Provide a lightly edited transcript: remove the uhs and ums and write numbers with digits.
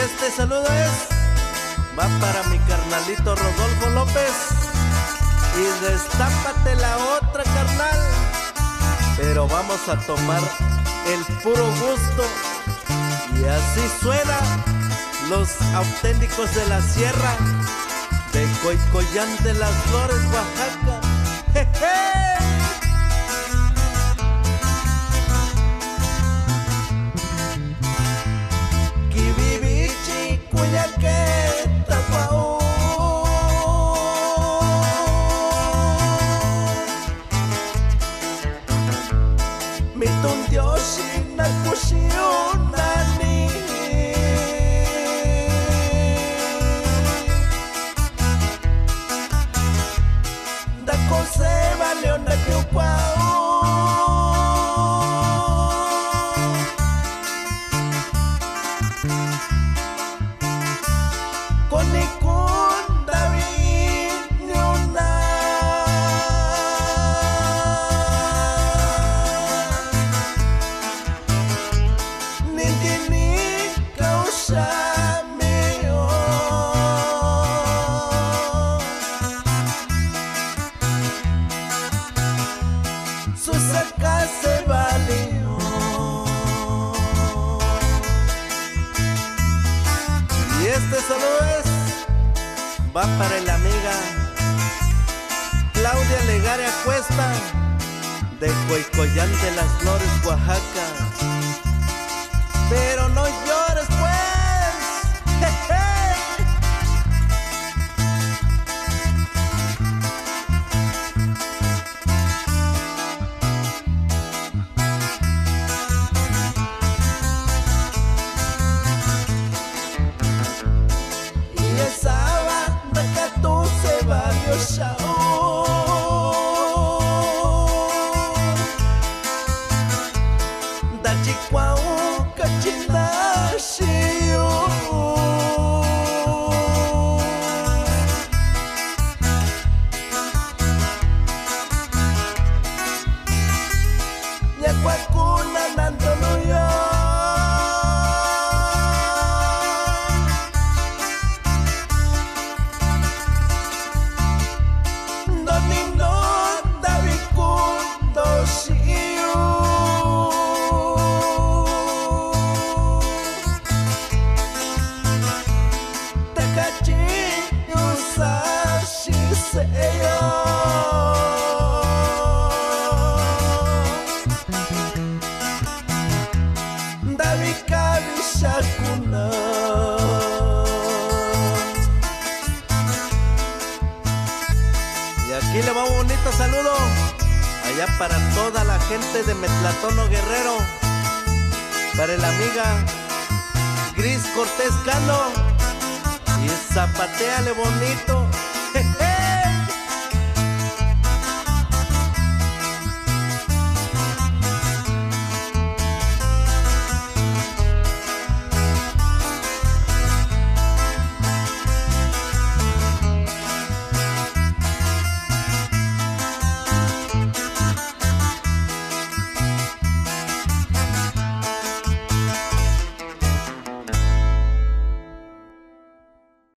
este saludo va para mi carnalito Rodolfo López. Y destápate la otra, carnal. Pero vamos a tomar el puro gusto. Y así suena los auténticos de la sierra de Coicoyán de las Flores, Oaxaca. ¡Jeje! Este saludo va para la amiga Claudia Legaria Cuesta de Coicoyán de las Flores, Oaxaca. Pero no llores, pues. ¡Jeje! Y aquí le va un bonito saludo allá para toda la gente de Metlatono Guerrero, para la amiga Gris Cortés Cano. Y zapateale bonito.